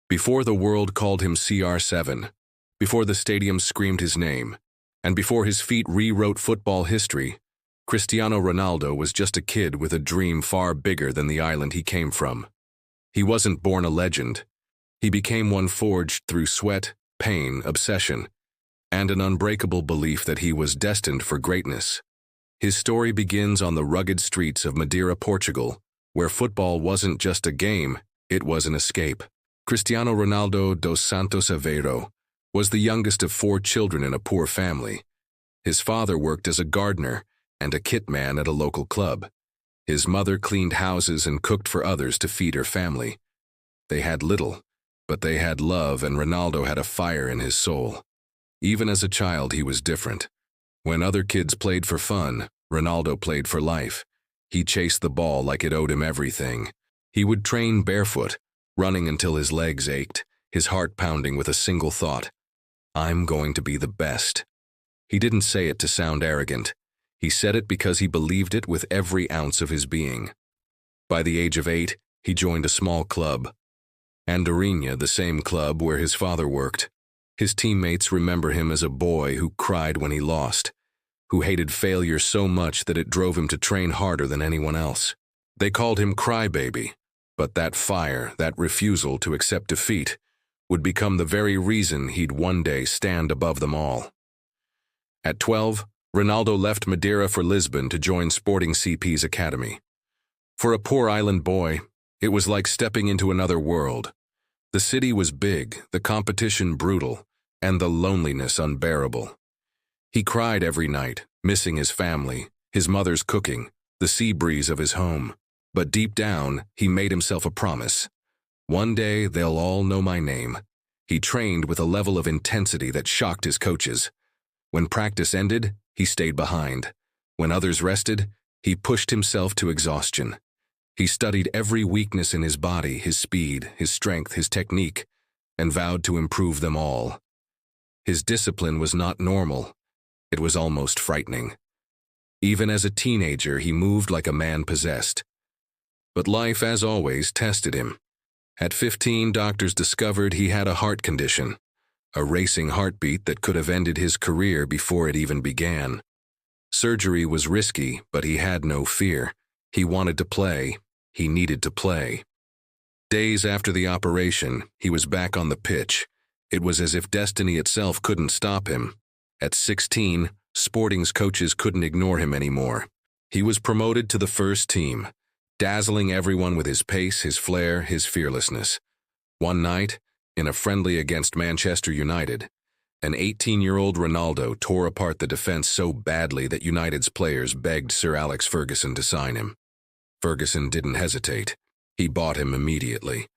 Before the world called him CR7, before the stadium screamed his name, and before his feet rewrote football history, Cristiano Ronaldo was just a kid with a dream far bigger than the island he came from. He wasn't born a legend. He became one forged through sweat, pain, obsession, and an unbreakable belief that he was destined for greatness. His story begins on the rugged streets of Madeira, Portugal, where football wasn't just a game, it was an escape. Cristiano Ronaldo dos Santos Aveiro was the youngest of 4 children in a poor family. His father worked as a gardener and a kit man at a local club. His mother cleaned houses and cooked for others to feed her family. They had little, but they had love, and Ronaldo had a fire in his soul. Even as a child, he was different. When other kids played for fun, Ronaldo played for life. He chased the ball like it owed him everything. He would train barefoot, running until his legs ached, his heart pounding with a single thought: I'm going to be the best. He didn't say it to sound arrogant. He said it because he believed it with every ounce of his being. By the age of 8, he joined a small club, Andorinha, the same club where his father worked. His teammates remember him as a boy who cried when he lost, who hated failure so much that it drove him to train harder than anyone else. They called him Crybaby, but that fire, that refusal to accept defeat, would become the very reason he'd one day stand above them all. At 12, Ronaldo left Madeira for Lisbon to join Sporting CP's academy. For a poor island boy, it was like stepping into another world. The city was big, the competition brutal, and the loneliness unbearable. He cried every night, missing his family, his mother's cooking, the sea breeze of his home. But deep down, he made himself a promise. One day, they'll all know my name. He trained with a level of intensity that shocked his coaches. When practice ended, he stayed behind. When others rested, he pushed himself to exhaustion. He studied every weakness in his body, his speed, his strength, his technique, and vowed to improve them all. His discipline was not normal. It was almost frightening. Even as a teenager, he moved like a man possessed. But life, as always, tested him. At 15, doctors discovered he had a heart condition, a racing heartbeat that could have ended his career before it even began. Surgery was risky, but he had no fear. He wanted to play. He needed to play. Days after the operation, he was back on the pitch. It was as if destiny itself couldn't stop him. At 16, Sporting's coaches couldn't ignore him anymore. He was promoted to the first team, dazzling everyone with his pace, his flair, his fearlessness. One night, in a friendly against Manchester United, an 18-year-old Ronaldo tore apart the defense so badly that United's players begged Sir Alex Ferguson to sign him. Ferguson didn't hesitate. He bought him immediately.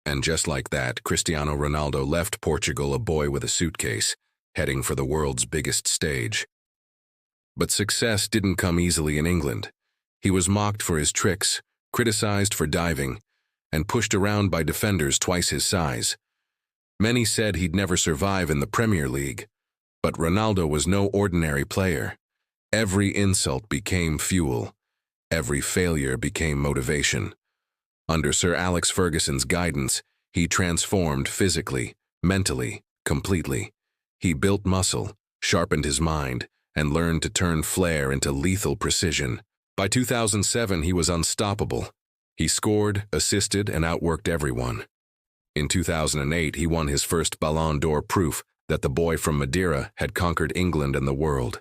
And just like that, Cristiano Ronaldo left Portugal a boy with a suitcase, heading for the world's biggest stage. But success didn't come easily in England. He was mocked for his tricks, criticized for diving, and pushed around by defenders twice his size. Many said he'd never survive in the Premier League, but Ronaldo was no ordinary player. Every insult became fuel. Every failure became motivation. Under Sir Alex Ferguson's guidance, he transformed physically, mentally, completely. He built muscle, sharpened his mind, and learned to turn flair into lethal precision. By 2007, he was unstoppable. He scored, assisted, and outworked everyone. In 2008, he won his first Ballon d'Or, proof that the boy from Madeira had conquered England and the world.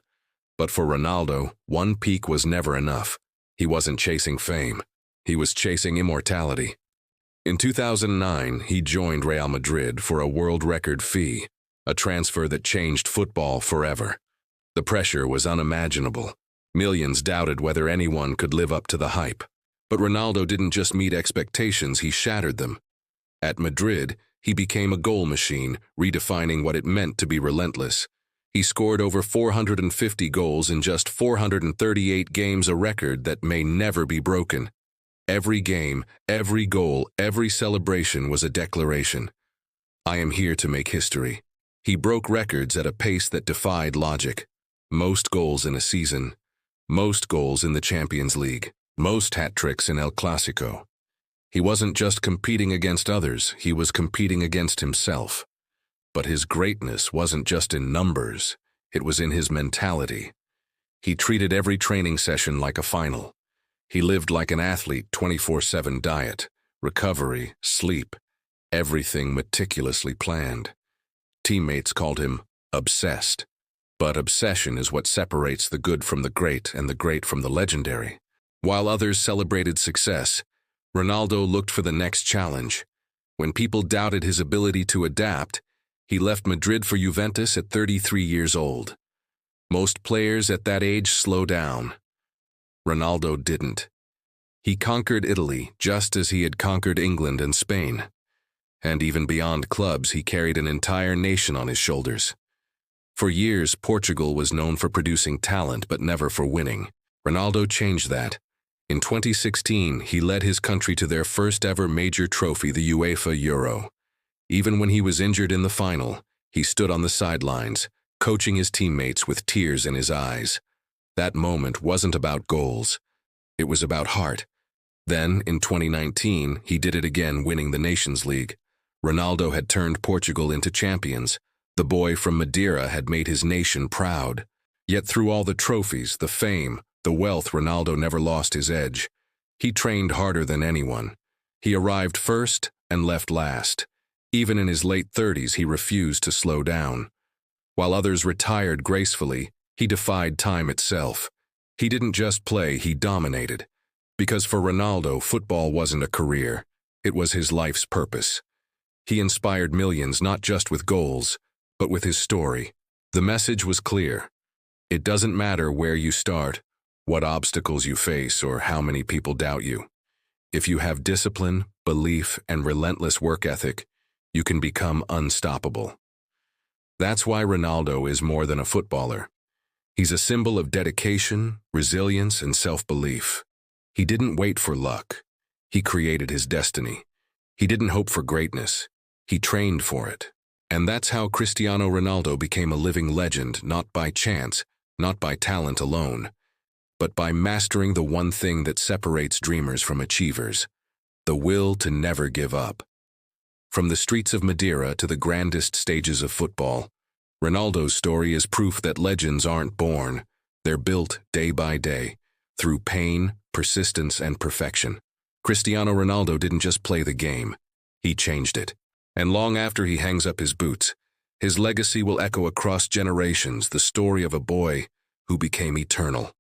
But for Ronaldo, one peak was never enough. He wasn't chasing fame. He was chasing immortality. In 2009, he joined Real Madrid for a world record fee, a transfer that changed football forever. The pressure was unimaginable. Millions doubted whether anyone could live up to the hype. But Ronaldo didn't just meet expectations, he shattered them. At Madrid, he became a goal machine, redefining what it meant to be relentless. He scored over 450 goals in just 438 games, a record that may never be broken. Every game, every goal, every celebration was a declaration. I am here to make history. He broke records at a pace that defied logic. Most goals in a season. Most goals in the Champions League. Most hat tricks in El Clásico. He wasn't just competing against others, he was competing against himself. But his greatness wasn't just in numbers, it was in his mentality. He treated every training session like a final. He lived like an athlete, 24/7 diet, recovery, sleep, everything meticulously planned. Teammates called him obsessed. But obsession is what separates the good from the great and the great from the legendary. While others celebrated success, Ronaldo looked for the next challenge. When people doubted his ability to adapt, he left Madrid for Juventus at 33 years old. Most players at that age slow down. Ronaldo didn't. He conquered Italy just as he had conquered England and Spain. And even beyond clubs, he carried an entire nation on his shoulders. For years, Portugal was known for producing talent but never for winning. Ronaldo changed that. In 2016, he led his country to their first ever major trophy, the UEFA Euro. Even when he was injured in the final, he stood on the sidelines, coaching his teammates with tears in his eyes. That moment wasn't about goals. It was about heart. Then, in 2019, he did it again, winning the Nations League. Ronaldo had turned Portugal into champions. The boy from Madeira had made his nation proud. Yet through all the trophies, the fame, the wealth, Ronaldo never lost his edge. He trained harder than anyone. He arrived first and left last. Even in his late 30s, he refused to slow down. While others retired gracefully, he defied time itself. He didn't just play, he dominated. Because for Ronaldo, football wasn't a career. It was his life's purpose. He inspired millions not just with goals, but with his story. The message was clear. It doesn't matter where you start, what obstacles you face, or how many people doubt you. If you have discipline, belief, and relentless work ethic, you can become unstoppable. That's why Ronaldo is more than a footballer. He's a symbol of dedication, resilience, and self-belief. He didn't wait for luck. He created his destiny. He didn't hope for greatness. He trained for it. And that's how Cristiano Ronaldo became a living legend, not by chance, not by talent alone, but by mastering the one thing that separates dreamers from achievers: the will to never give up. From the streets of Madeira to the grandest stages of football, Ronaldo's story is proof that legends aren't born, they're built day by day, through pain, persistence, and perfection. Cristiano Ronaldo didn't just play the game, he changed it. And long after he hangs up his boots, his legacy will echo across generations, the story of a boy who became eternal.